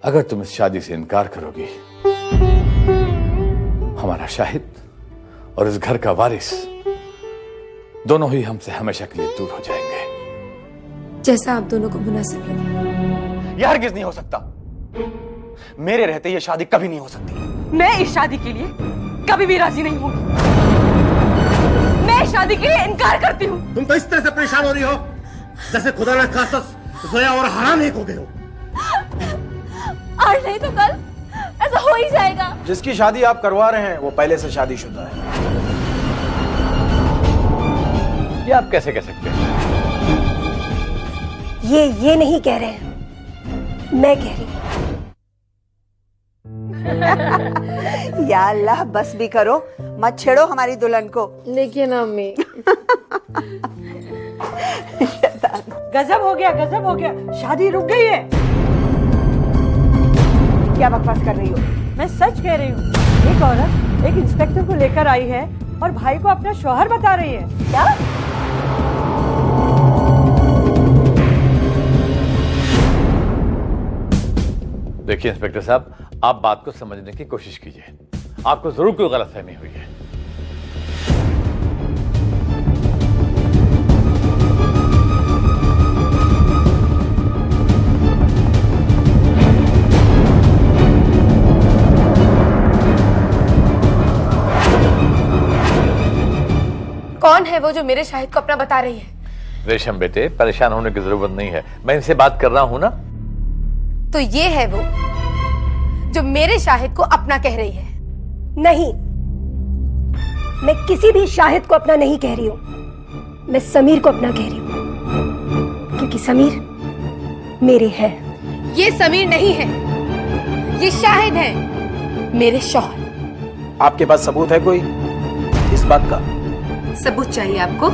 अगर तुम इस शादी से इनकार करोगी, हमारा शाहिद और इस घर का वारिस दोनों ही हमसे हमेशा के लिए दूर हो जाएंगे। जैसा आप दोनों को मुनासिब लगे। यह हरगिज नहीं हो सकता। मेरे रहते यह शादी कभी नहीं हो सकती। मैं इस शादी के लिए कभी भी राजी नहीं हूँ। मैं इस शादी के लिए इनकार करती हूँ। तुम तो इस तरह से परेशान हो रही हो जैसे खुदा ना खास्ता जोया और हराम एक हो गए हो। आज नहीं तो कल ऐसा हो ही जाएगा। जिसकी शादी आप करवा रहे हैं वो पहले से शादीशुदा है। ये आप कैसे कह सकते हैं? ये नहीं कह रहे हैं, मैं कह रही हूँ। या अल्लाह, बस भी करो, मत छेड़ो हमारी दुल्हन को। देखिए ना अम्मी। गजब हो गया, शादी रुक गई है। क्या बकवास कर रही हो? मैं सच कह रही हूँ। एक औरत एक इंस्पेक्टर को लेकर आई है और भाई को अपना शौहर बता रही है। क्या? देखिए इंस्पेक्टर साहब, आप बात को समझने की कोशिश कीजिए। आपको जरूर कोई गलतफहमी हुई है। कौन है वो जो मेरे शाहिद को अपना बता रही है? रेशम बेटे, परेशान होने की जरूरत नहीं है, मैं इनसे बात कर रहा हूं ना। तो ये है वो जो मेरे शाहिद को अपना कह रही है? नहीं, मैं किसी भी शाहिद को अपना नहीं कह रही हूं, मैं समीर को अपना कह रही हूं, क्योंकि समीर मेरे है। ये समीर नहीं है, ये शाहिद है, मेरे शौहर। आपके पास सबूत है कोई इस बात का? सबूत चाहिए आपको?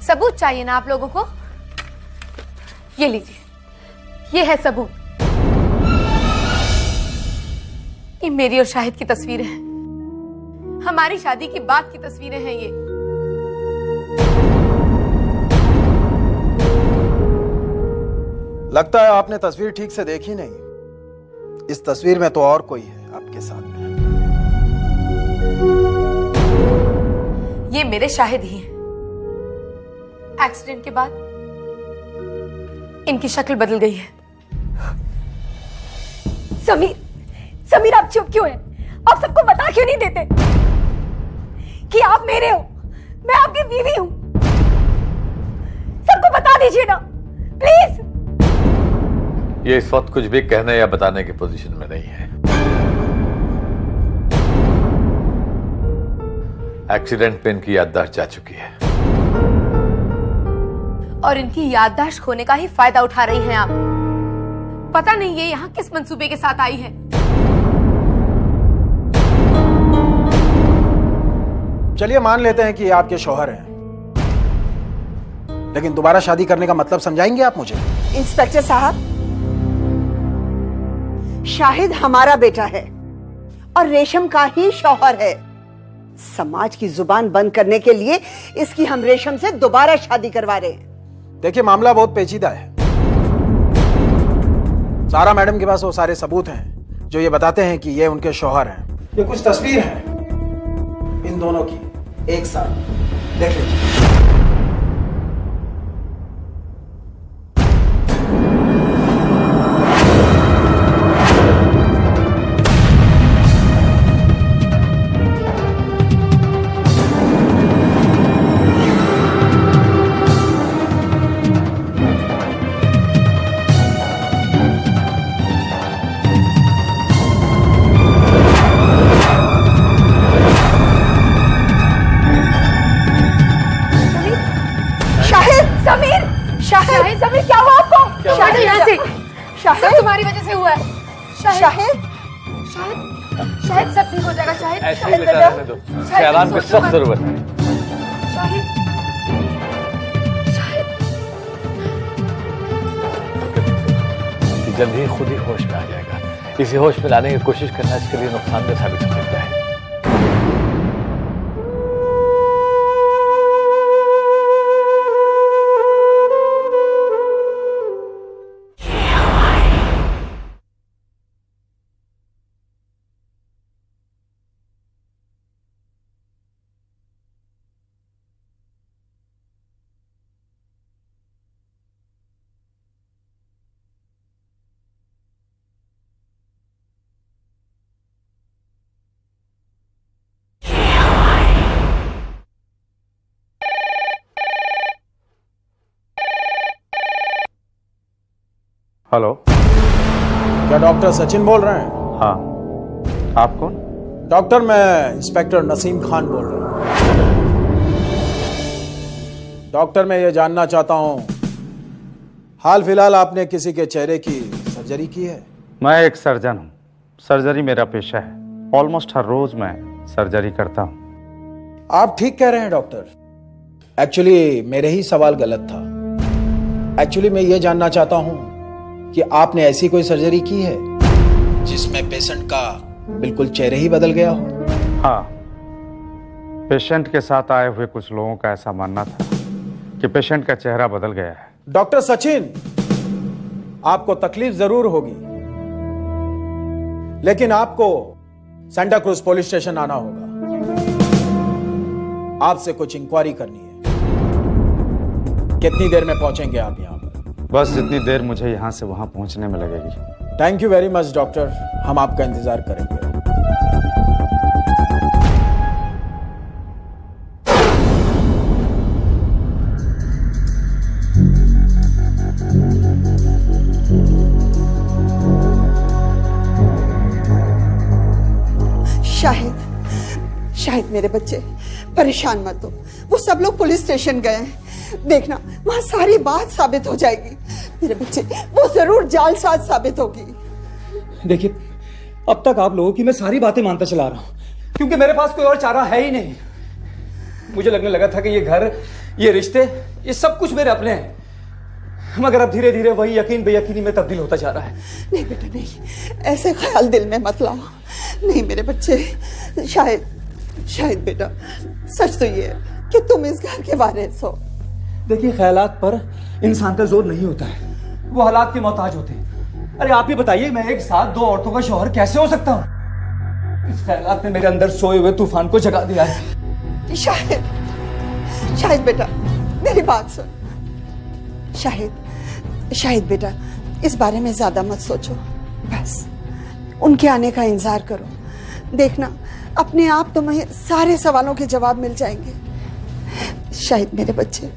सबूत चाहिए ना आप लोगों को? ये लीजिए, ये है सबूत। ये मेरी और शाहिद की तस्वीरें हैं, हमारी शादी की बाद की तस्वीरें हैं ये। लगता है आपने तस्वीर ठीक से देखी नहीं। इस तस्वीर में तो और कोई है आपके साथ में। ये मेरे शाहिद ही हैं। एक्सीडेंट के बाद इनकी शक्ल बदल गई है। समीर आप चुप क्यों हैं? आप सबको बता क्यों नहीं देते कि आप मेरे हो, मैं आपकी बीवी हूं? सबको बता दीजिए ना प्लीज। ये इस वक्त कुछ भी कहने या बताने की पोजीशन में नहीं है। एक्सीडेंट पे इनकी याददाश्त जा चुकी है और इनकी याददाश्त खोने का ही फायदा उठा रही हैं आप। पता नहीं ये यहाँ किस मंसूबे के साथ आई है। चलिए मान लेते हैं कि ये आपके शौहर हैं, लेकिन दोबारा शादी करने का मतलब समझाएंगे आप मुझे? इंस्पेक्टर साहब, शाहिद हमारा बेटा है और रेशम का ही शौहर है। समाज की जुबान बंद करने के लिए इसकी हम रेशम से दोबारा शादी करवा रहे हैं। देखिए मामला बहुत पेचीदा है। सारा मैडम के पास वो सारे सबूत हैं जो ये बताते हैं कि ये उनके शौहर हैं। ये कुछ तस्वीर है इन दोनों की एक साथ, देख लीजिए। समीर क्या हुआ आपको? सब तुम्हारी वजह से हुआ है। शाहिद शाहिद शाहिद शाहिद सब ठीक हो जाएगा। शाहिद ऐसे ही शाहिद बेटा रहने दो, शाहिद, आराम की सख्त जरूरत है। शाहिद शाहिद कि जल्द ही खुद ही होश में आ जाएगा। इसे होश में लाने की कोशिश करना इसके लिए नुकसानदेह साबित हो सकता है। हेलो, क्या डॉक्टर सचिन बोल रहे हैं? हाँ, आप कौन? डॉक्टर, मैं इंस्पेक्टर नसीम खान बोल रहा हूँ। डॉक्टर, मैं ये जानना चाहता हूँ, हाल फिलहाल आपने किसी के चेहरे की सर्जरी की है? मैं एक सर्जन हूँ। सर्जरी मेरा पेशा है। ऑलमोस्ट हर रोज मैं सर्जरी करता हूँ। आप ठीक कह रहे हैं डॉक्टर। एक्चुअली मेरे ही सवाल गलत था। एक्चुअली मैं ये जानना चाहता हूँ कि आपने ऐसी कोई सर्जरी की है जिसमें पेशेंट का बिल्कुल चेहरे ही बदल गया हो? हाँ, पेशेंट के साथ आए हुए कुछ लोगों का ऐसा मानना था कि पेशेंट का चेहरा बदल गया है। डॉक्टर सचिन, आपको तकलीफ जरूर होगी, लेकिन आपको सेंटा क्रूज पुलिस स्टेशन आना होगा। आपसे कुछ इंक्वायरी करनी है। कितनी देर में पहुंचेंगे आप यहाँ पर? बस जितनी देर मुझे यहाँ से वहाँ पहुँचने में लगेगी। Thank you very much doctor, हम आपका इंतजार करेंगे। शाहिद शाहिद मेरे बच्चे परेशान मत हो। वो सब लोग पुलिस स्टेशन गए हैं। देखना वहां सारी बात साबित हो जाएगी। मेरे बच्चे, वो जरूर जालसाज साबित होगी। देखिए, अब तक आप लोगों की मैं सारी बातें मानता चला रहा हूं, क्योंकि मेरे पास कोई और चारा है ही नहीं। मुझे लगने लगा था कि ये घर, ये रिश्ते, ये सब कुछ मेरे अपने हैं, मगर अब धीरे धीरे वही यकीन बेयकीनी में तब्दील होता जा रहा है। नहीं बेटा नहीं, ऐसे ख्याल दिल में मत लाओ। नहीं मेरे बच्चे, शायद बेटा सच तो ये है कि तुम इस घर के वारिस हो। देखिए, ख्यालात पर इंसान का जोर नहीं होता है, वो हालात के मोहताज होते हैं। अरे आप ही बताइए, मैं एक साथ दो औरतों का शौहर कैसे हो सकता हूँ? इस ख्यालात ने मेरे अंदर सोए हुए तूफान को जगा दिया है। शाहिद बेटा मेरी बात सुन। शाहिद बेटा, इस बारे में ज्यादा मत सोचो, बस उनके आने का इंतजार करो। देखना अपने आप तुम्हें सारे सवालों के जवाब मिल जाएंगे। शाहिद मेरे बच्चे,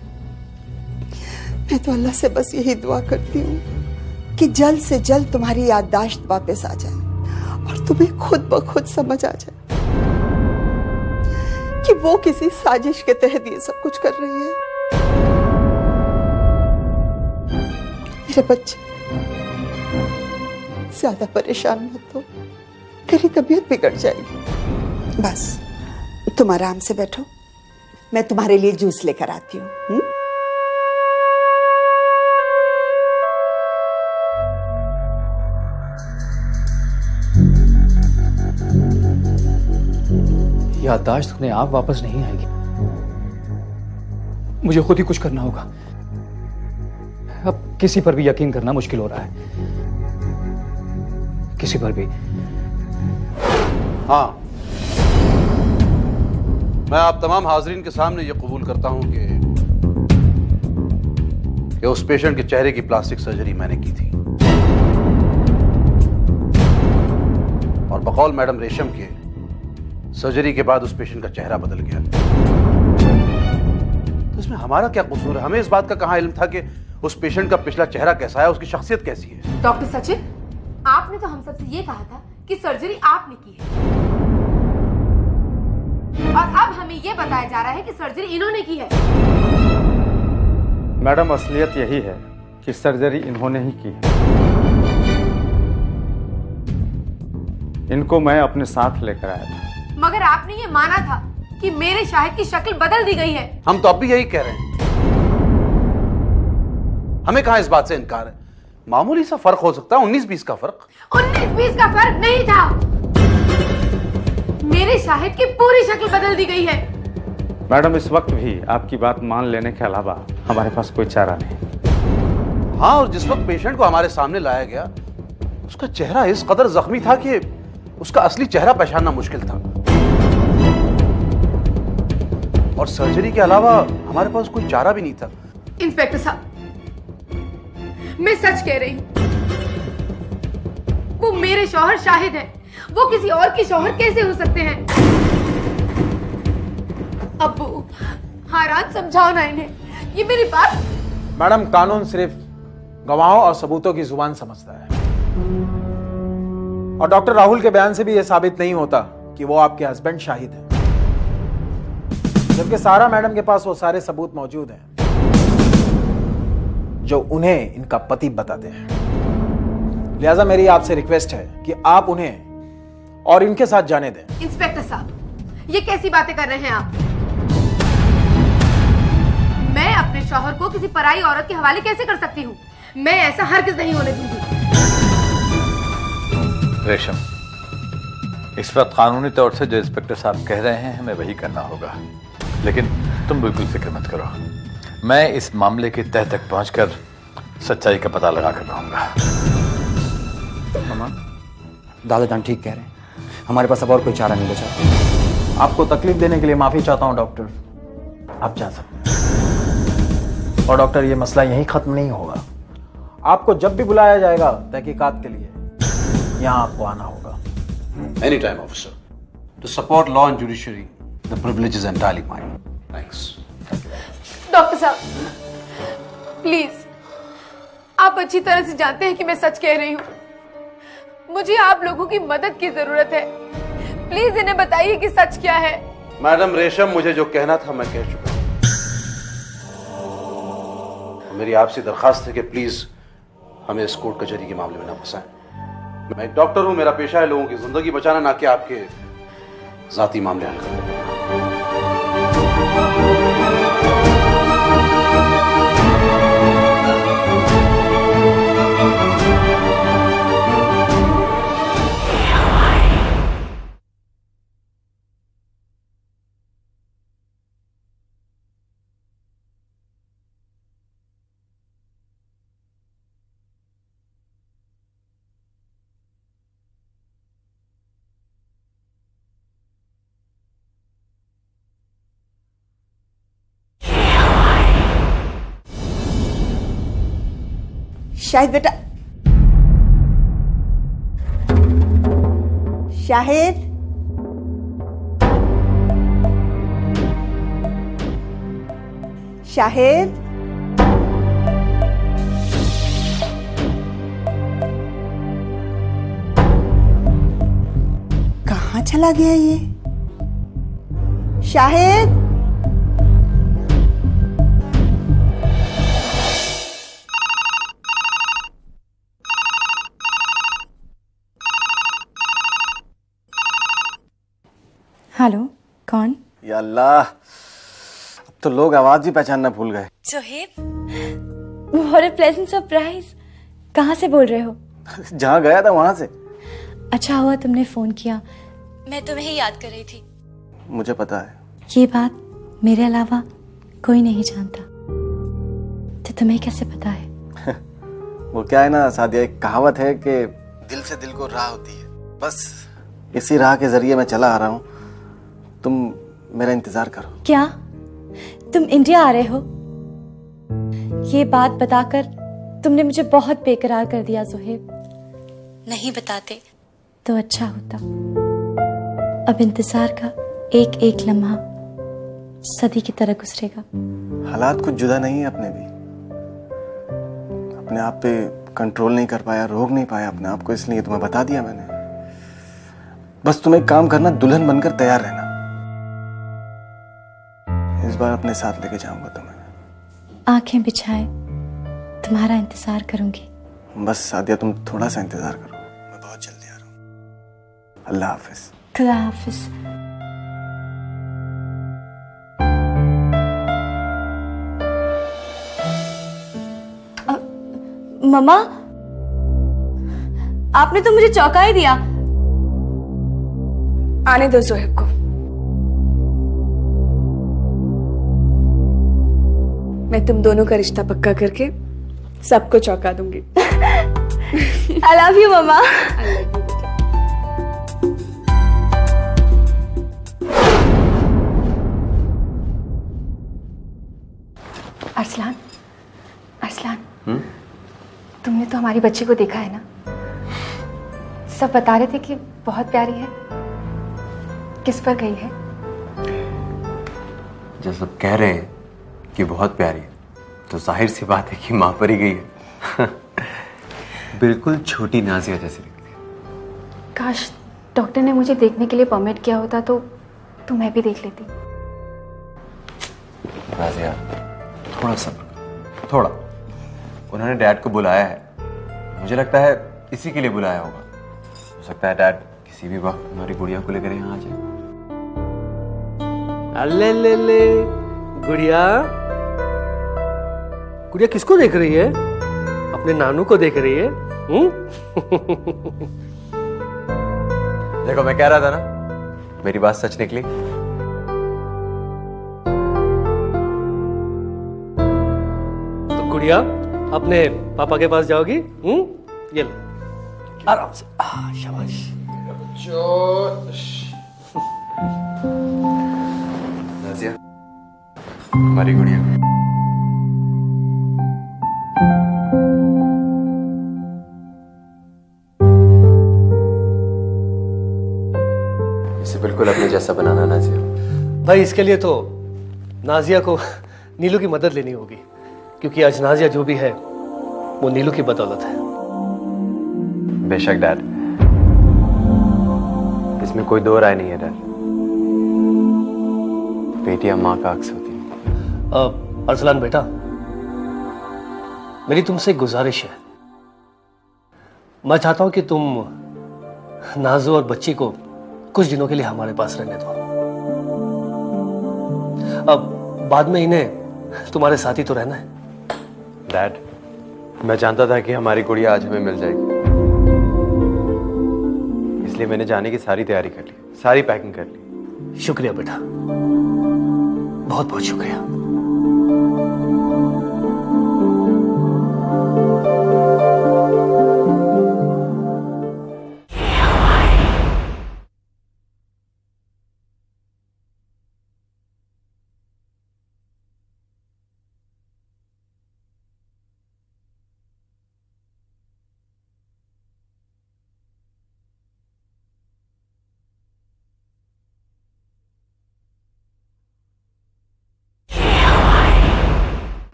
मैं तो अल्लाह से बस यही दुआ करती हूँ कि जल्द से जल्द तुम्हारी याददाश्त वापस आ जाए और तुम्हें खुद ब खुद समझ आ जाए कि वो किसी साजिश के तहत ये सब कुछ कर रही है। मेरे बच्चे, ज्यादा परेशान मत हो, तेरी तबीयत बिगड़ जाएगी। बस तुम आराम से बैठो, मैं तुम्हारे लिए जूस लेकर आती हूँ। याददाश्त अपने आप वापस नहीं आएगी, मुझे खुद ही कुछ करना होगा। अब किसी पर भी यकीन करना मुश्किल हो रहा है, किसी पर भी। हाँ, मैं आप तमाम हाजरीन के सामने ये कबूल करता हूं कि उस पेशेंट के चेहरे की प्लास्टिक सर्जरी मैंने की थी, और बकौल मैडम रेशम के सर्जरी के बाद उस पेशेंट का चेहरा बदल गया। तो इसमें हमारा क्या कसूर है? हमें इस बात का कहां इल्म था कि उस पेशेंट का पिछला चेहरा कैसा है, उसकी शख्सियत कैसी है? डॉक्टर सचिन, आपने तो हम सबसे ये कहा था कि सर्जरी आपने की है, और अब हमें ये बताया जा रहा है कि सर्जरी इन्होंने की है। मैडम, असलियत यही है कि सर्जरी इन्होंने ही की है। इनको मैं अपने साथ लेकर आया था। मगर आपने ये माना था कि मेरे शाहिद की शक्ल बदल दी गई है। हम तो अब भी यही कह रहे हैं। हमें कहां इस बात से इनकार है। मामूली सा फर्क हो सकता है, 19-20 का फर्क। 19-20 का फर्क नहीं था। मेरे शाहिद की पूरी शक्ल बदल दी गई है। मैडम, इस वक्त भी आपकी बात मान लेने के अलावा हमारे पास कोई चारा नहीं। हाँ, और जिस वक्त पेशेंट को हमारे सामने लाया गया उसका चेहरा इस कदर जख्मी था कि उसका असली चेहरा पहचानना मुश्किल था। और सर्जरी के अलावा हमारे पास कोई चारा भी नहीं था। इंस्पेक्टर साहब, मैं सच कह रही हूँ। वो मेरे शौहर शाहिद है। वो किसी और के शौहर कैसे हो सकते हैं? अब्बू, हारान समझाओ ना इन्हें। ये मेरी बात। मैडम, कानून सिर्फ गवाहों और सबूतों की जुबान समझता है, और डॉक्टर राहुल के बयान से भी यह साबित नहीं होता कि वो आपके हस्बैंड शाहिद हैं, जबकि सारा मैडम के पास वो सारे सबूत मौजूद हैं जो उन्हें इनका पति बताते हैं। लिहाजा मेरी आपसे रिक्वेस्ट है कि आप उन्हें और इनके साथ जाने दें। इंस्पेक्टर साहब, ये कैसी बातें कर रहे हैं आप? मैं अपने शौहर को किसी पराई औरत के हवाले कैसे कर सकती हूँ? मैं ऐसा हरगिज़ नहीं होने दूंगी। रेशम, इस वक्त कानूनी तौर से जो इंस्पेक्टर साहब कह रहे हैं हमें वही करना होगा, लेकिन तुम बिल्कुल फिक्र मत करो। मैं इस मामले के तह तक पहुंचकर सच्चाई का पता लगा कर रहूंगा। मामा, दादाजान ठीक कह रहे हैं। हमारे पास अब और कोई चारा नहीं बचा। आपको तकलीफ देने के लिए माफी चाहता हूं डॉक्टर, आप जा सकते हैं। और डॉक्टर, ये मसला यहीं खत्म नहीं होगा। आपको जब भी बुलाया जाएगा तहकीकात के लिए, यहां आपको आना होगा। Any time, officer. To support law and judiciary, the privilege is entirely mine. Thanks. Doctor साहब, प्लीज, आप अच्छी तरह से जानते हैं कि मैं सच कह रही हूँ। मुझे आप लोगों की मदद की जरूरत है। प्लीज इन्हें बताइए कि सच क्या है। मैडम रेशम, मुझे जो कहना था मैं कह चुका हूं। मेरी आपसे दरखास्त है कि प्लीज हमें इस कोर्ट कचहरी के मामले में ना फंसाएं। मैं एक डॉक्टर हूं, मेरा पेशा है लोगों की जिंदगी बचाना, ना कि आपके जाती मामले हल करना। शाहिद बेटा, शाहिद, शाहिद, कहाँ चला गया ये? शाहिद, हेलो, कौन? या अल्लाह, अब तो लोग आवाज भी पहचानना भूल गए। Zoheb, what a pleasant surprise. कहाँ से बोल रहे हो? जहाँ गया था वहां से। अच्छा हुआ तुमने फोन किया, मैं तुम्हें ही याद कर रही थी। मुझे पता है। ये बात मेरे अलावा कोई नहीं जानता, तो तुम्हें कैसे पता है? वो क्या है ना सादिया, एक कहावत है कि दिल से दिल को राह होती है। बस इसी राह के जरिए मैं चला आ रहा हूँ। तुम मेरा इंतजार करो। क्या तुम इंडिया आ रहे हो? ये बात बताकर तुमने मुझे बहुत बेकरार कर दिया जोहेब। नहीं बताते तो अच्छा होता। अब इंतजार का एक एक लम्हा सदी की तरह गुजरेगा। हालात कुछ जुदा नहीं है अपने भी। अपने आप पे कंट्रोल नहीं कर पाया, रोक नहीं पाया अपने आप को, इसलिए तुम्हें बता दिया मैंने। बस तुम एक काम करना, दुल्हन बनकर तैयार रहना। इस बार अपने साथ लेके जाऊंगा तुम्हें। आंखें बिछाए तुम्हारा इंतजार करूंगी। बस सादिया, तुम थोड़ा सा इंतजार करो, मैं बहुत जल्दी आ रहा हूँ। अल्लाह हाफिज। खुदा हाफिज। मम्मा, आपने तो मुझे चौंका ही दिया। आने दो जोहेब को। मैं तुम दोनों का रिश्ता पक्का करके सबको चौंका दूंगी। आई लव यू मम्मा। अरसलान, अरसलान, तुमने तो हमारी बच्ची को देखा है ना? सब बता रहे थे कि बहुत प्यारी है। किस पर गई है? जब सब कह रहे हैं कि बहुत प्यारी है तो जाहिर सी बात है कि माँ पर ही गई है। बिल्कुल छोटी नाजिया जैसी लगती है। काश डॉक्टर ने मुझे देखने के लिए परमिट किया होता तो मैं भी देख लेती। नाजिया, थोड़ा सब्र, थोड़ा। उन्होंने डैड को बुलाया है, मुझे लगता है इसी के लिए बुलाया होगा। हो सकता है डैड किसी भी वक्त हमारी गुड़िया को लेकर यहाँ आ जाए। अल्ले ले ले, गुड़िया, गुड़िया किसको देख रही है? अपने नानू को देख रही है? देखो, मैं कह रहा था ना, मेरी बात सच निकली। तो गुड़िया अपने पापा के पास जाओगी? ये लो, आराम से। शाबाश। नाजिया, हमारी गुड़िया। इसे बिल्कुल अपने जैसा बनाना नाजिया। भाई इसके लिए तो नाजिया को नीलू की मदद लेनी होगी, क्योंकि आज नाजिया जो भी है वो नीलू की बदौलत है। बेशक डैड, इसमें कोई दो राय नहीं है डैड। बेटियां माँ का अक्स होती है। अरसलान बेटा, मेरी तुमसे एक गुजारिश है। मैं चाहता हूं कि तुम नाजू और बच्ची को कुछ दिनों के लिए हमारे पास रहने दो। अब बाद में इन्हें तुम्हारे साथ ही तो रहना है। डैड, मैं जानता था कि हमारी गुड़िया आज हमें मिल जाएगी, इसलिए मैंने जाने की सारी तैयारी कर ली, सारी पैकिंग कर ली। शुक्रिया बेटा, बहुत बहुत शुक्रिया।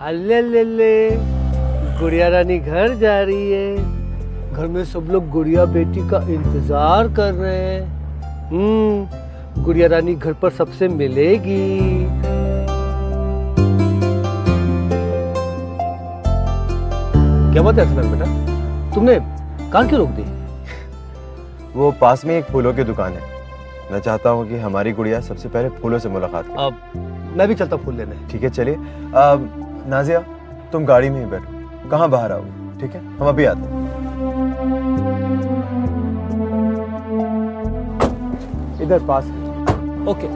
अल्ले ले ले, गुड़िया रानी घर जा रही है। घर में सब लोग गुड़िया बेटी का इंतजार कर रहे हैं। गुड़िया रानी घर पर सबसे मिलेगी। क्या बात है असलम बेटा, तुमने कार क्यों रोक दी? वो पास में एक फूलों की दुकान है, मैं चाहता हूँ कि हमारी गुड़िया सबसे पहले फूलों से मुलाकात करे। अब मैं भी चलता फूल लेने। ठीक है, चलिए। नाजिया, तुम गाड़ी में ही बैठो, कहाँ बाहर आओ, ठीक है? हम अभी आते हैं। इधर पास। ओके।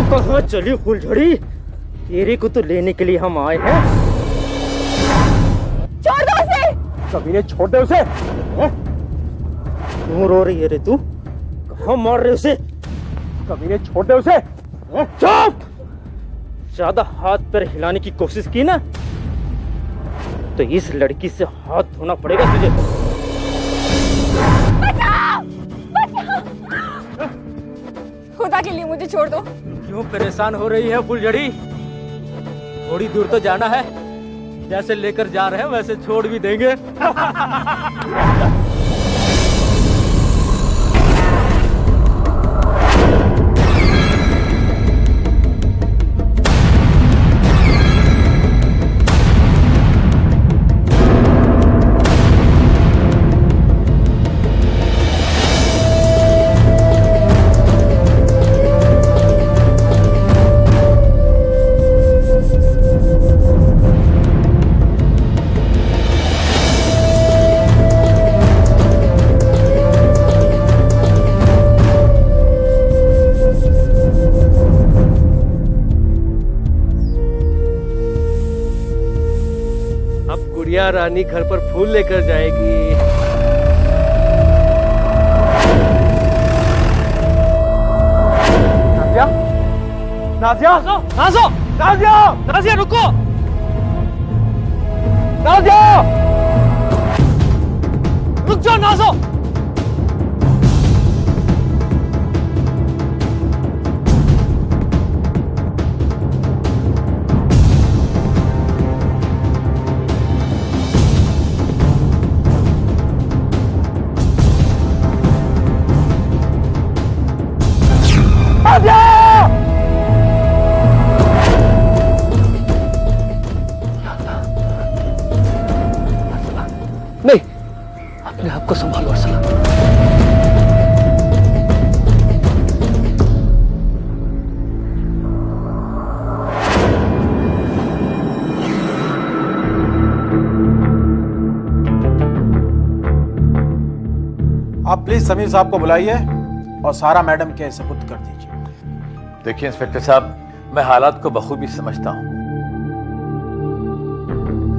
कहाँ चली फुलझड़ी? तेरे को तो लेने के लिए हम आए हैं। छोड़ दो उसे! कमीने छोड़ दे उसे। क्यों रो रही है रे तू? कहाँ मार रहे उसे? कमीने छोड़ दे उसे। चुप! ज्यादा हाथ पैर हिलाने की कोशिश की ना तो इस लड़की से हाथ धोना पड़ेगा तुझे। बचाओ! बचाओ! खुदा के लिए मुझे छोड़ दो। क्यों परेशान हो रही है फुलझड़ी? थोड़ी दूर तो जाना है, जैसे लेकर जा रहे हैं वैसे छोड़ भी देंगे। गुड़िया रानी घर पर फूल लेकर जाएगी। नाज़िया, नाज़िया, नाज़ो, नाज़िया, नाज़िया रुको, नाज़िया, रुक जाओ नाज़ो। नहीं, अपने आप को संभालो अरसला। आप प्लीज समीर साहब को बुलाइए और सारा मैडम के सुपुर्द कर दीजिए। देखिए इंस्पेक्टर साहब, मैं हालात को बखूबी समझता हूं,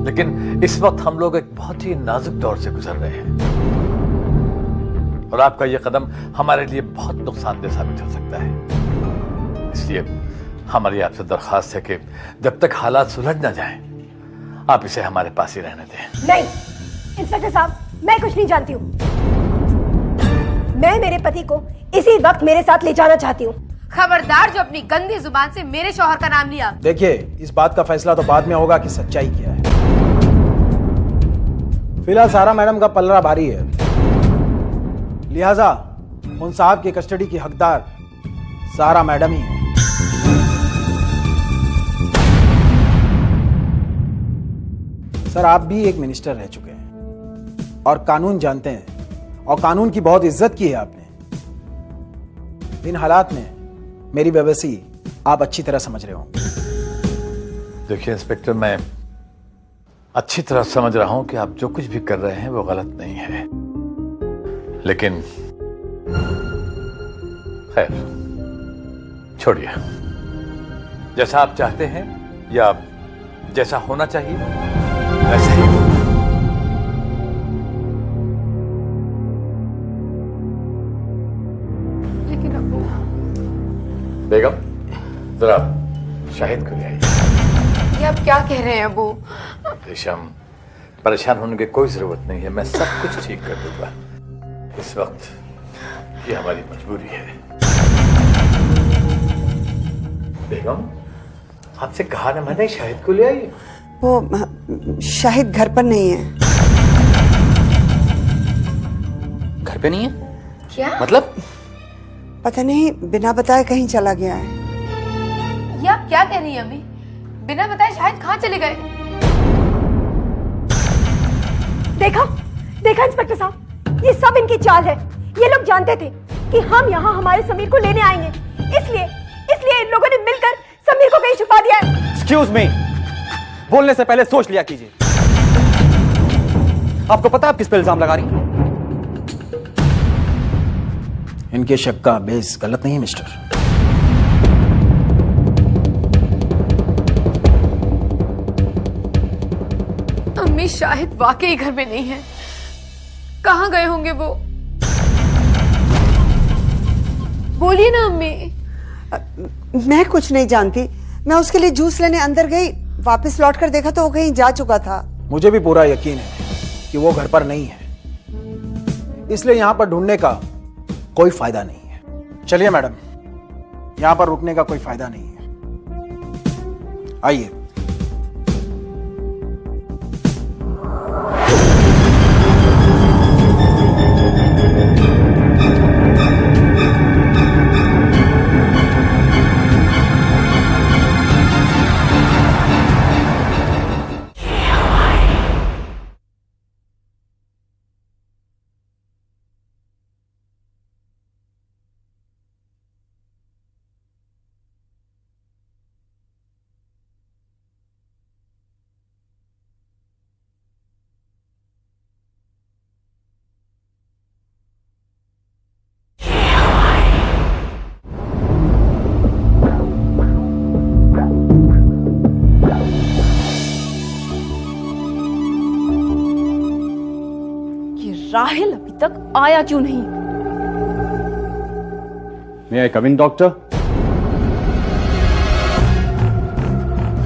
लेकिन इस वक्त हम लोग एक बहुत ही नाजुक दौर से गुजर रहे हैं और आपका यह कदम हमारे लिए बहुत नुकसानदेह साबित हो सकता है। इसलिए हमारी आपसे दरखास्त है कि जब तक हालात सुलझ ना जाएं, आप इसे हमारे पास ही रहने दें। नहीं इंस्पेक्टर साहब, मैं कुछ नहीं जानती हूँ। मैं मेरे पति को इसी वक्त मेरे साथ ले जाना चाहती हूँ। खबरदार जो अपनी गंदी जुबान से मेरे शौहर का नाम लिया। देखिए, इस बात का फैसला तो बाद में होगा कि सच्चाई क्या है। फिलहाल सारा मैडम का पलड़ा भारी है, लिहाजा उन साहब की कस्टडी की हकदार सारा मैडम ही है। सर, आप भी एक मिनिस्टर रह चुके हैं और कानून जानते हैं और कानून की बहुत इज्जत की है आपने। इन हालात में मेरी बेबसी आप अच्छी तरह समझ रहे होंगे। देखिए इंस्पेक्टर, मैं अच्छी तरह समझ रहा हूं कि आप जो कुछ भी कर रहे हैं वो गलत नहीं है, लेकिन खैर छोड़िए। जैसा आप चाहते हैं या जैसा होना चाहिए वैसा ही हो। लेकिन अब्बू। बेगम, जरा शाहिद को ले आइए। ये आप क्या कह रहे हैं अब्बू? रेशम, परेशान होने की कोई जरूरत नहीं है, मैं सब कुछ ठीक कर दूंगा। इस वक्त ये हमारी मजबूरी है। बेगम, आपसे कहा ना मैंने, शाहिद को ले आइए। वो शाहिद घर पर नहीं है। घर पे नहीं है? क्या मतलब? पता नहीं, बिना बताए कहीं चला गया है। ये आप क्या कह रही हैं अम्मी? बिना बताए शाहिद कहाँ चले गए? देखा देखा इंस्पेक्टर साहब, ये सब इनकी चाल है। ये लोग जानते थे कि हम यहाँ हमारे समीर को लेने आएंगे, इसलिए इन लोगों ने मिलकर समीर को कहीं छुपा दिया है। एक्सक्यूज मी, बोलने से पहले सोच लिया कीजिए। आपको पता है आप किस पे इल्जाम लगा रही हैं? इनके शक का बेस गलत नहीं मिस्टर। अम्मी, शाहिद वाकई घर में नहीं है। कहाँ गए होंगे वो? बोलिए ना अम्मी। मैं कुछ नहीं जानती। मैं उसके लिए जूस लेने अंदर गई, वापस लौट कर देखा तो वो कहीं जा चुका था। मुझे भी पूरा यकीन है कि वो घर पर नहीं है। इसलिए यहां पर ढूंढने का कोई फायदा नहीं है। चलिए मैडम, यहां पर रुकने का कोई फायदा नहीं है, आइए। राहिल अभी तक आया क्यों नहीं? मे आई कम in doctor?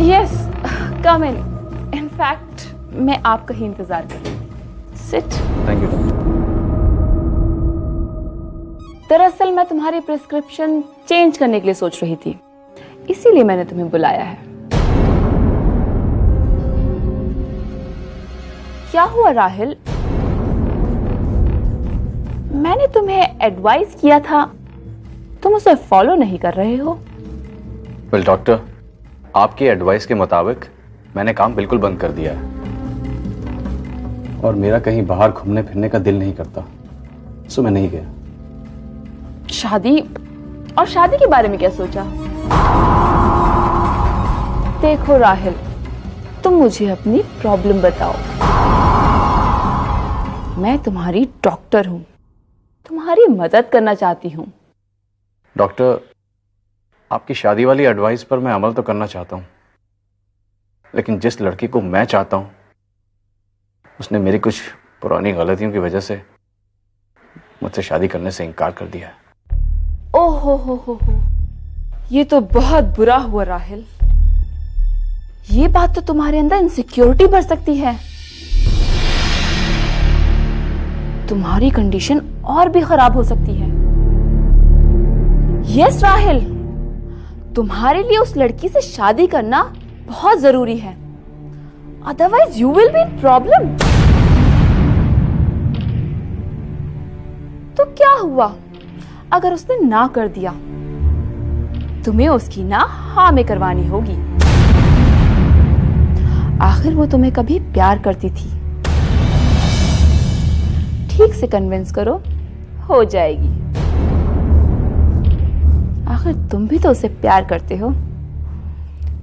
Yes, come in. In fact मैं आपका ही इंतजार कर रही हूँ। सिट। Thank you doctor. दरअसल मैं तुम्हारी प्रिस्क्रिप्शन चेंज करने के लिए सोच रही थी, इसीलिए मैंने तुम्हें बुलाया है। क्या हुआ राहिल? मैंने तुम्हें एडवाइस किया था, तुम उसे फॉलो नहीं कर रहे हो। वेल डॉक्टर, आपकी एडवाइस के मुताबिक मैंने काम बिल्कुल बंद कर दिया है और मेरा कहीं बाहर घूमने फिरने का दिल नहीं करता, सो मैं नहीं गया। शादी के बारे में क्या सोचा? देखो राहिल, तुम मुझे अपनी प्रॉब्लम बताओ। मैं तुम्हारी डॉक्टर हूं, तुम्हारी मदद करना चाहती हूं। डॉक्टर, आपकी शादी वाली एडवाइस पर मैं अमल तो करना चाहता हूं, लेकिन जिस लड़की को मैं चाहता हूं उसने मेरी कुछ पुरानी गलतियों की वजह से मुझसे शादी करने से इनकार कर दिया है। ओहो हो, ये तो बहुत बुरा हुआ राहिल। ये बात तो तुम्हारे अंदर इनसिक्योरिटी भर सकती है। तुम्हारी कंडीशन और भी खराब हो सकती है। यस राहिल, तुम्हारे लिए उस लड़की से शादी करना बहुत जरूरी है, otherwise you will be in problem. तो क्या हुआ अगर उसने ना कर दिया? तुम्हें उसकी ना हाँ में करवानी होगी। आखिर वो तुम्हें कभी प्यार करती थी। ठीक से कन्विंस करो, हो जाएगी। आखिर तुम भी तो उसे प्यार करते हो,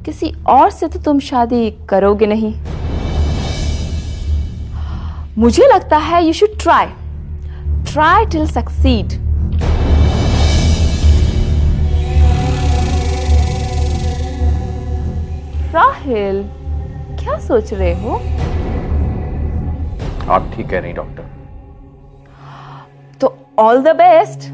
किसी और से तो तुम शादी करोगे नहीं। मुझे लगता है you should try till succeed. Rahil, क्या सोच रहे हो? आप ठीक कह रही डॉक्टर। तो ऑल द बेस्ट।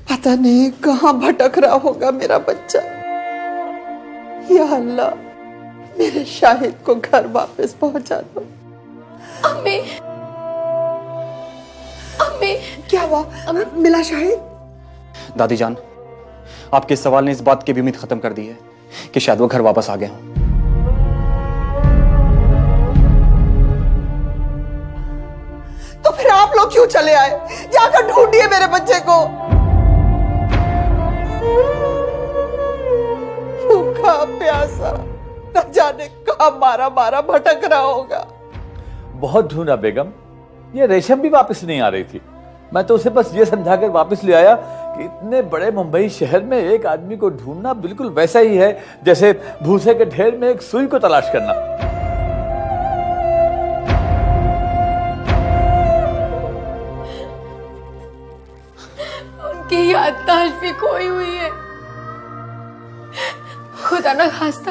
पता नहीं कहां भटक रहा होगा मेरा बच्चा। या अल्लाह, मेरे शाहिद को घर वापस पहुंचा दो। अम्मी, अम्मी, क्या हुआ? मिला शाहिद? दादी जान, आपके इस सवाल ने इस बात की भी उम्मीद खत्म कर दी है कि शायद वो घर वापस आ गए हों। तो फिर आप लोग क्यों चले आए? जाकर ढूंढिए मेरे बच्चे को। भूखा प्यासा न जाने कहां मारा मारा भटक रहा होगा। बहुत ढूंढा बेगम, ये रेशम भी वापस नहीं आ रही थी। मैं तो उसे बस ये समझाकर वापस ले आया कि इतने बड़े मुंबई शहर में एक आदमी को ढूंढना बिल्कुल वैसा ही है जैसे भूसे के ढेर में एक सुई को तलाश करना। उनकी याददाश्त भी खोई हुई है। खुदा ना खास्ता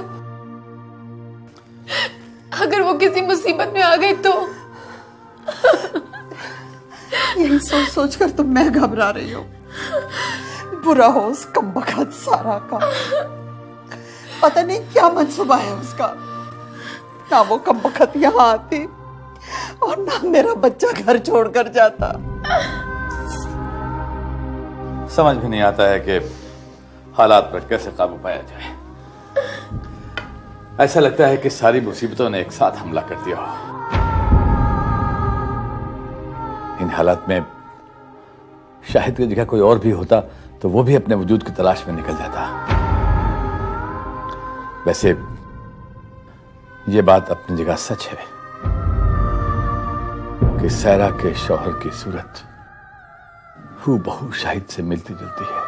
अगर वो किसी मुसीबत में आ गई तो यही सोच सोच कर तो मैं घबरा रही हूँ। बुरा हो उस कमबख्त सारा का, पता नहीं क्या मंसूबा है उसका। ना वो कमबख्त यहाँ आती और ना मेरा बच्चा घर छोड़कर जाता। समझ भी नहीं आता है कि हालात पर कैसे काबू पाया जाए। ऐसा लगता है कि सारी मुसीबतों ने एक साथ हमला कर दिया हो। इन हालात में शाहिद की जगह कोई और भी होता तो वो भी अपने वजूद की तलाश में निकल जाता। वैसे ये बात अपनी जगह सच है कि सायरा के शौहर की सूरत हूबहू शाहिद से मिलती जुलती है।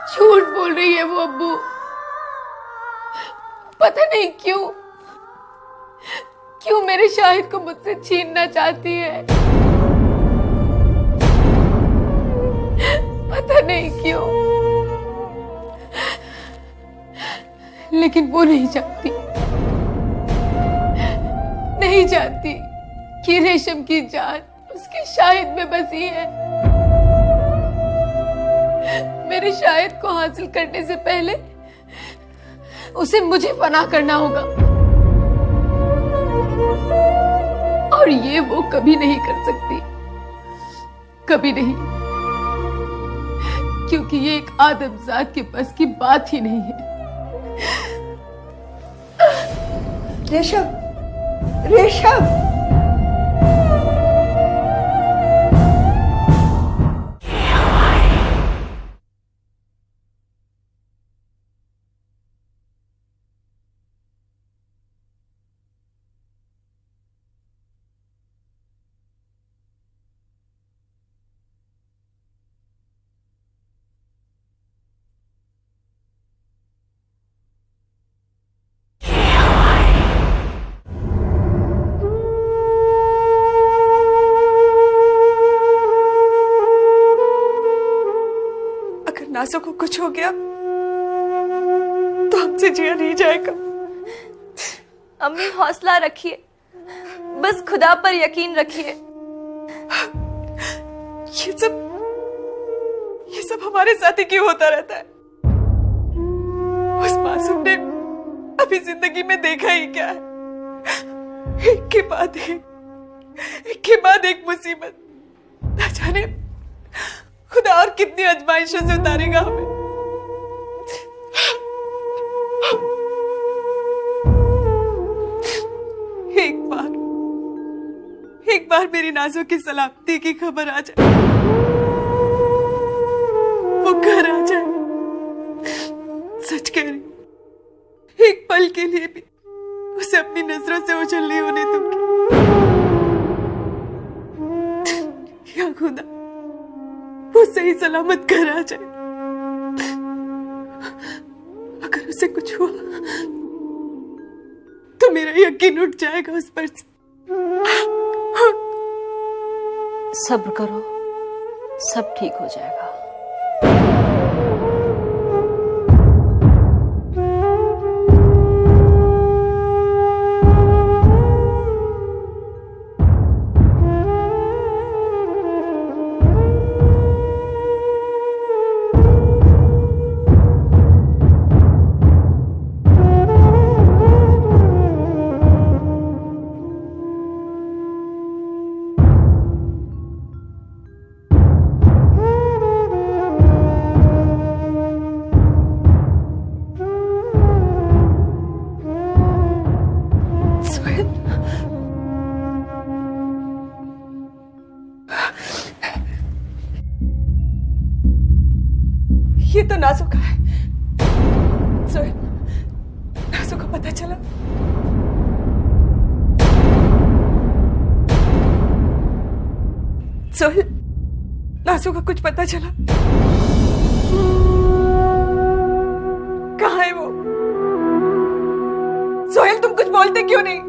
झूठ बोल रही है वो अब्बू। पता नहीं क्यों मेरे शाहिद को मुझसे छीनना चाहती है। पता नहीं क्यों, लेकिन वो नहीं जानती कि रेशम की जान उसके शाहिद में बसी है। मेरे शाहिद को हासिल करने से पहले उसे मुझे फना करना होगा, और ये वो कभी नहीं कर सकती, कभी नहीं, क्योंकि ये एक आदमजात के बस की बात ही नहीं है। रेशम, रेशम, नाज़ो को कुछ हो गया तो हमसे जिया नहीं जाएगा। अम्मी हौसला रखिए, बस खुदा पर यकीन रखिए। ये सब हमारे साथ ही क्यों होता रहता है? उस मासूम ने अभी जिंदगी में देखा ही क्या है? एक के बाद एक मुसीबत। ना जाने खुदा और कितनी आजमाइशों से उतारेगा हमें। एक बार मेरी नाज़ो की सलामती की खबर आ जाए, वो घर आ जाए। सच कह रही, एक पल के लिए भी उसे अपनी नजरों से ओझल नहीं होने दूंगी। या खुदा वो सही सलामत घर आ जाए। अगर उसे कुछ हुआ तो मेरा यकीन उठ जाएगा उस पर से। सब्र करो, सब ठीक हो जाएगा। ये तो नाज़ो का है। सोहेल, नाज़ो को पता चला? सोहेल, नाज़ो का कुछ पता चला? कहाँ है वो? सोहेल, तुम कुछ बोलते क्यों नहीं?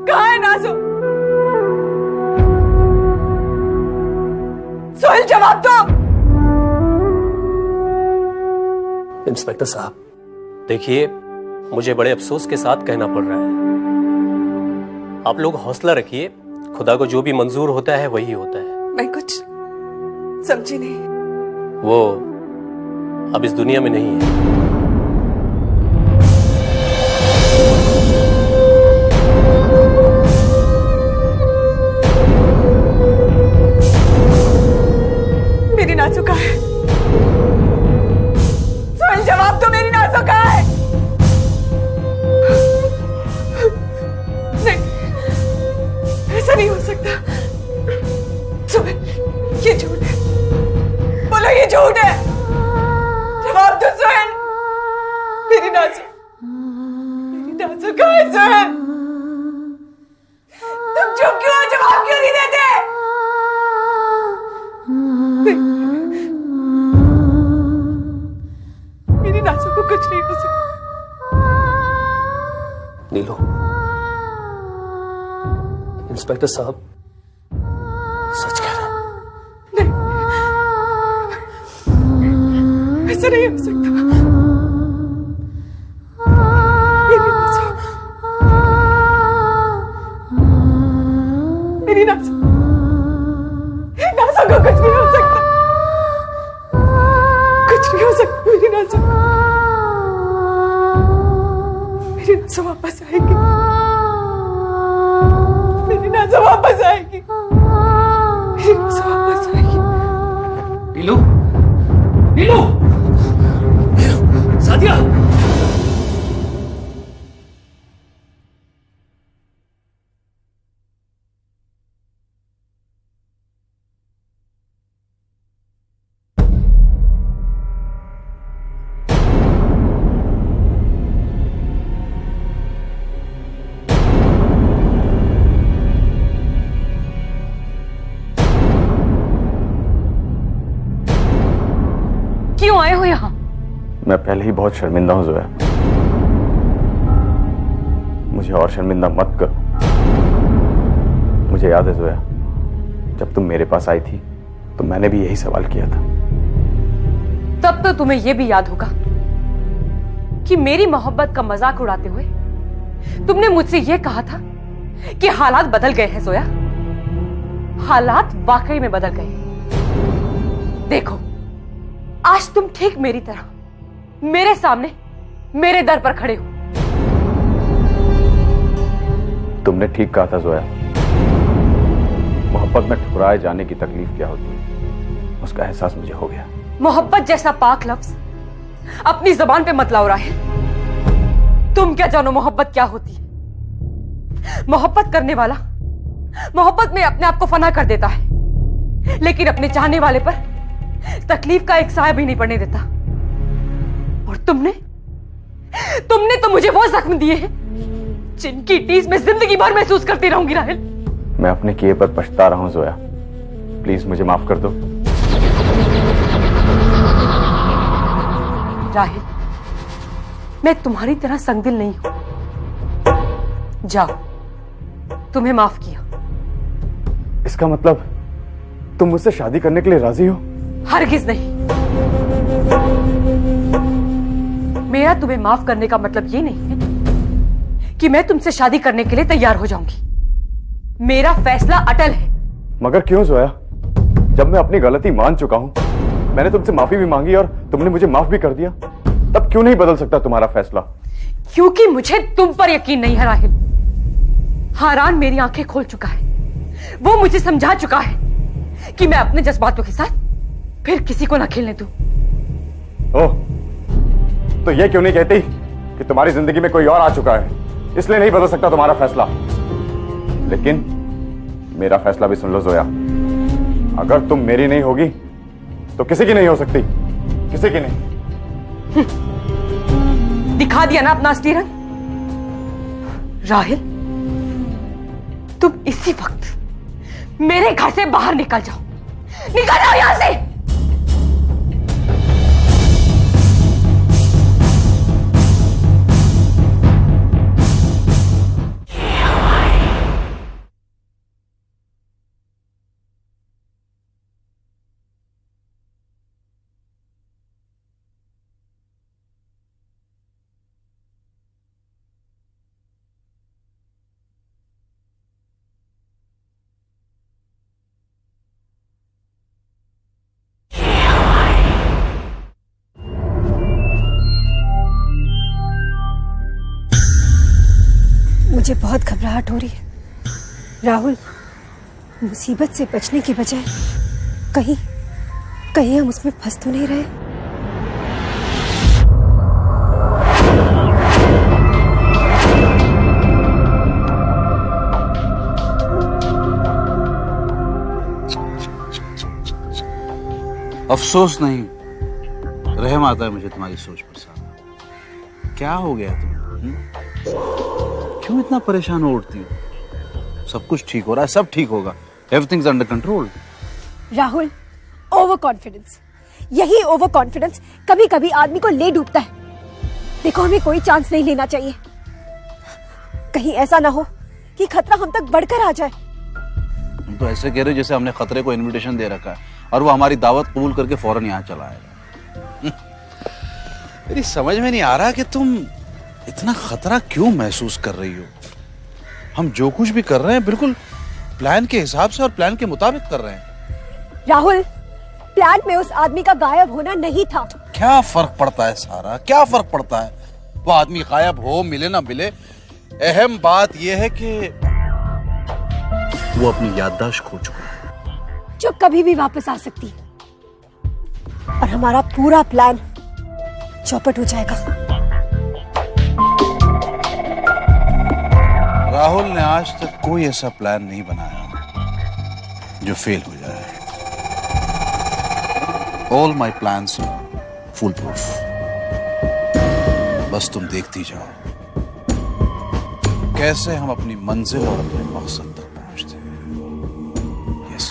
कहाँ है नाज़ो? सोहेल, जवाब दो। इंस्पेक्टर साहब, देखिए, मुझे बड़े अफसोस के साथ कहना पड़ रहा है, आप लोग हौसला रखिए, खुदा को जो भी मंजूर होता है वही होता है। मैं कुछ समझी नहीं। वो अब इस दुनिया में नहीं है। मेरी नाजू कहाँ है? सोहेल, जवाब दो, मेरी नाजू कहाँ है? नहीं, ऐसा नहीं हो सकता। सोहेल, ये झूठ है। बोलो ये झूठ है। जवाब दो सोहेल। मेरी नाजू कहाँ है सोहेल? तुम चुप क्यों हो? जवाब क्यों नहीं देते? मेरी नाजू को कुछ नहीं हो सकता। नीलू, इंस्पेक्टर साहब सच कह रहे हैं। नहीं, ऐसा नहीं हो सकता। मेरी नाजू नाजू को कुछ नहीं हो सकता। कुछ नहीं हो सकता। मेरी नाजू वापस आएगी। मेरी नाजू वापस आएगी। मेरी नाजू वापस आएगी। नीलू, नीलू, सादिया। क्यों आए हो यहाँ? मैं पहले ही बहुत शर्मिंदा हूं जोया, मुझे और शर्मिंदा मत करो। मुझे याद है जोया, जब तुम मेरे पास आई थी तो मैंने भी यही सवाल किया था। तब तो तुम्हें यह भी याद होगा कि मेरी मोहब्बत का मजाक उड़ाते हुए तुमने मुझसे यह कहा था कि हालात बदल गए हैं जोया। हालात वाकई में बदल गए हैं। देखो, आज तुम ठीक मेरी तरह मेरे सामने मेरे दर पर खड़े हो। तुमने ठीक कहा था जोया, मोहब्बत में ठुकराए जाने की तकलीफ क्या होती है उसका एहसास मुझे हो गया। मोहब्बत जैसा पाक लफ्ज अपनी जबान पे मत लाओ राहिल। तुम क्या जानो मोहब्बत क्या होती है? मोहब्बत करने वाला मोहब्बत में अपने आप को फना कर देता है, लेकिन अपने चाहने वाले पर तकलीफ का एक साया भी नहीं पड़ने देता। और तुमने तो मुझे वो जख्म दिए हैं जिनकी टीस में जिंदगी भर महसूस करती रहूंगी राहिल। मैं अपने किए पर पछता रहा हूं जोया, प्लीज मुझे माफ कर दो। राहिल, मैं तुम्हारी तरह संगदिल नहीं हूं। जाओ, तुम्हें माफ किया। इसका मतलब तुम मुझसे शादी करने के लिए राजी हो? हरगिज नहीं। मेरा तुम्हें माफ करने का मतलब ये नहीं है कि मैं तुमसे शादी करने के लिए तैयार हो जाऊंगी। मेरा फैसला अटल है। मगर क्यों जोया? जब मैं अपनी गलती मान चुका हूं, मैंने तुमसे माफी भी मांगी और तुमने मुझे माफ भी कर दिया, तब क्यों नहीं बदल सकता तुम्हारा फैसला? क्योंकि मुझे तुम पर यकीन नहीं है राहिल। हारान मेरी आंखें खोल चुका है। वो मुझे समझा चुका है कि मैं अपने जज्बातों के साथ फिर किसी को ना खेलने दूं। ओह, तो ये क्यों नहीं कहती कि तुम्हारी जिंदगी में कोई और आ चुका है, इसलिए नहीं बदल सकता तुम्हारा फैसला? लेकिन मेरा फैसला भी सुन लो जोया, अगर तुम मेरी नहीं होगी तो किसी की नहीं हो सकती, किसी की नहीं। दिखा दिया ना अपना असली रंग। राहिल, तुम इसी वक्त मेरे घर से बाहर निकल जाओ। निकल जाओ यहां से। मुझे बहुत घबराहट हो रही है। राहुल, मुसीबत से बचने की बजाय कहीं कहीं हम उसमें फंस तो नहीं रहे? अफसोस नहीं, रहम आता है मुझे तुम्हारी सोच पर सारा। क्या हो गया तुम्हें? क्यों इतना परेशान हो उठती हो? सब कुछ ठीक हो रहा है, सब ठीक होगा। Everything is under control. Rahul, over confidence, यही ओवर कॉन्फिडेंस कभी कभी आदमी को ले डूबता है। देखो, हमें कोई चांस नहीं लेना चाहिए। कहीं ऐसा ना हो कि खतरा हम तक बढ़कर आ जाए। तुम तो ऐसे कह रहे हो जैसे हमने खतरे को इनविटेशन दे रखा है और वो हमारी दावत कबूल करके फौरन यहाँ चला आएगा। मेरी समझ में नहीं आ रहा कि तुम इतना खतरा क्यों महसूस कर रही हो। हम जो कुछ भी कर रहे हैं बिल्कुल प्लान के हिसाब से और प्लान के मुताबिक कर रहे हैं। राहुल, प्लान में उस आदमी का गायब होना नहीं था। क्या फर्क पड़ता है सारा, क्या फर्क पड़ता है? वो आदमी गायब हो, मिले ना मिले, अहम बात यह है कि वो अपनी याददाश्त खो चुका है, जो कभी भी वापस आ सकती है, और हमारा पूरा प्लान चौपट हो जाएगा। राहुल ने आज तक कोई ऐसा प्लान नहीं बनाया जो फेल हो जाए। All my plans are foolproof. बस तुम देखती जाओ कैसे हम अपनी मंजिल और अपने मकसद तक पहुंचते हैं। यस।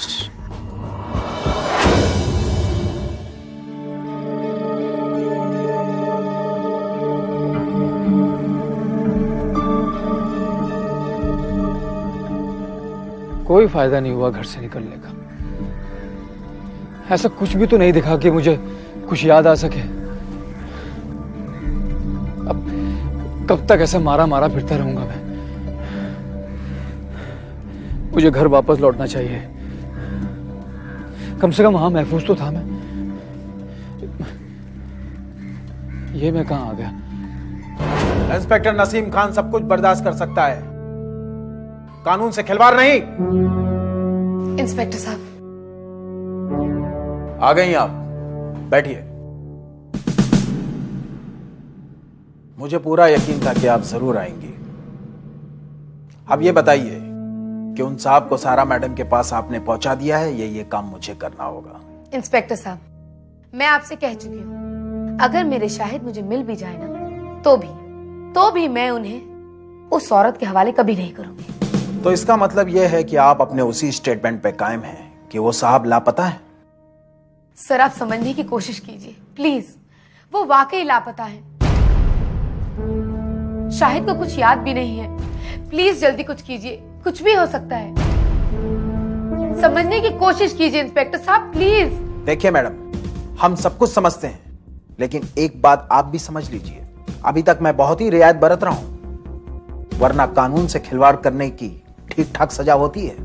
कोई फायदा नहीं हुआ घर से निकलने का। ऐसा कुछ भी तो नहीं दिखा कि मुझे कुछ याद आ सके। अब कब तक ऐसा मारा मारा फिरता रहूंगा मैं? मुझे घर वापस लौटना चाहिए। कम से कम वहां महफूज तो था मैं। ये मैं कहां आ गया? इंस्पेक्टर नसीम खान सब कुछ बर्दाश्त कर सकता है, कानून से खिलवाड़ नहीं। इंस्पेक्टर साहब, आ गई आप, बैठिए। मुझे पूरा यकीन था कि आप जरूर आएंगी। अब ये बताइए कि उन साहब को सारा मैडम के पास आपने पहुंचा दिया है, ये काम मुझे करना होगा। इंस्पेक्टर साहब, मैं आपसे कह चुकी हूँ, अगर मेरे शाहिद मुझे मिल भी जाए ना, तो भी मैं उन्हें उस औरत के हवाले कभी नहीं करूंगी। तो इसका मतलब यह है कि आप अपने उसी स्टेटमेंट पे कायम हैं कि वो साहब लापता है? सर, आप समझने की कोशिश कीजिए प्लीज। वो वाकई लापता है। शाहिद को कुछ याद भी नहीं है। प्लीज जल्दी कुछ कीजिए, कुछ भी हो सकता है। समझने की कोशिश कीजिए इंस्पेक्टर साहब, प्लीज। देखिए मैडम, हम सब कुछ समझते हैं, लेकिन एक बात आप भी समझ लीजिए, अभी तक मैं बहुत ही रियायत बरत रहा हूं, वरना कानून से खिलवाड़ करने की ठीक ठाक सजा होती है।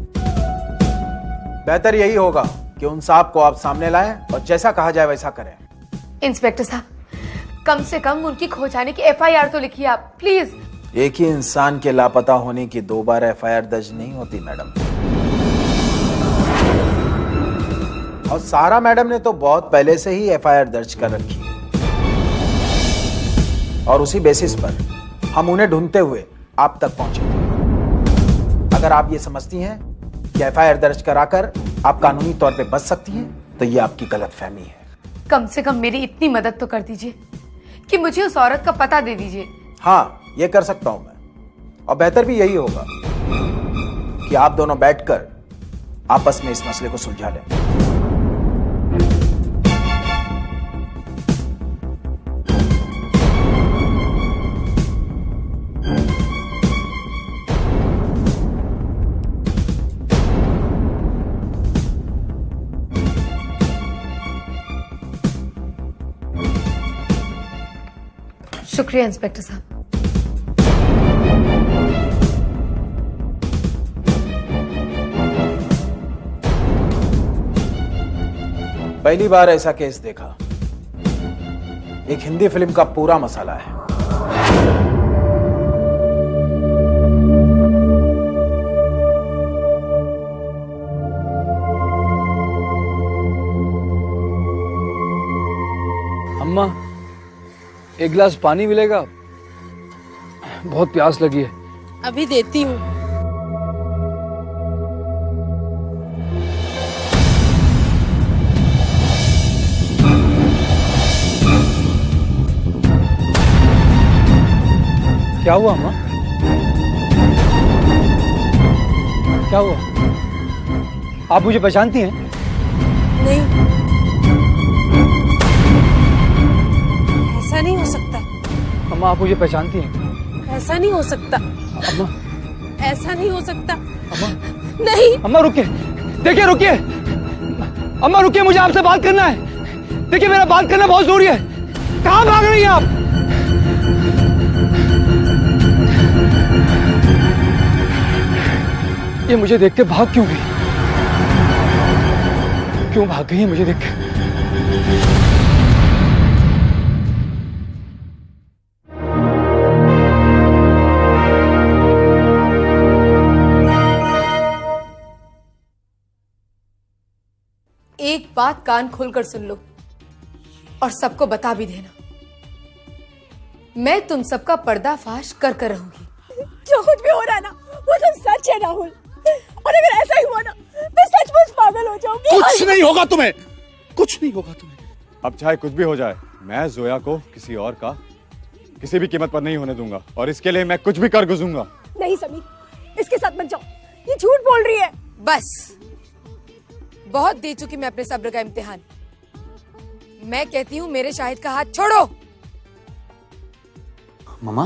बेहतर यही होगा कि उन साहब को आप सामने लाएं और जैसा कहा जाए वैसा करें। इंस्पेक्टर साहब, कम से कम उनकी खो जाने की FIR तो लिखिए आप, प्लीज। एक ही इंसान के लापता होने की 2 बार FIR दर्ज नहीं होती मैडम। और सारा मैडम ने तो बहुत पहले से ही FIR दर्ज कर रखी है, और उसी बेसिस पर हम उन्हें ढूंढते हुए आप तक पहुंचे। अगर आप ये समझती हैं कि FIR दर्ज कराकर आप कानूनी तौर पे बच सकती हैं, तो ये आपकी गलतफहमी है। कम से कम मेरी इतनी मदद तो कर दीजिए कि मुझे उस औरत का पता दे दीजिए। हाँ, ये कर सकता हूं मैं, और बेहतर भी यही होगा कि आप दोनों बैठकर आपस में इस मसले को सुलझा लें। शुक्रिया इंस्पेक्टर साहब। पहली बार ऐसा केस देखा। एक हिंदी फिल्म का पूरा मसाला है। अम्मा, एक गिलास पानी मिलेगा? बहुत प्यास लगी है। अभी देती हूँ। क्या हुआ अम्मा? क्या हुआ? आप मुझे पहचानती हैं? नहीं, ऐसा नहीं हो सकता। अम्मा, आप मुझे पहचानती हैं? ऐसा नहीं हो सकता। अम्मा, ऐसा नहीं हो सकता। अम्मा, नहीं। अम्मा रुकिए, देखिए रुकिए, अम्मा रुकिए, मुझे आपसे बात करना है। देखिए मेरा बात करना बहुत जरूरी है। कहाँ भाग रही हैं आप? ये मुझे देख के भाग क्यों गई? क्यों भाग गई है मुझे देख के? एक बात कान खोलकर सुन लो और सबको बता भी देना, मैं तुम सबका पर्दाफाश कर रहूंगी। जो कुछ भी हो रहा है ना वो सब सच है राहुल, और अगर ऐसा ही हुआ ना मैं सचमुच पागल हो जाऊंगी। कुछ नहीं होगा तुम्हें, कुछ नहीं होगा तुम्हें। अब चाहे कुछ भी हो जाए, मैं जोया को किसी और का किसी भी कीमत पर नहीं होने दूंगा, और इसके लिए मैं कुछ भी कर गुजरूंगा। नहीं समीर, इसके साथ मत जाओ, ये झूठ बोल रही है। बस, बहुत दे चुकी मैं अपने सब्र का इम्तिहान। मैं कहती हूँ मेरे शाहिद का हाथ छोड़ो। मम्मा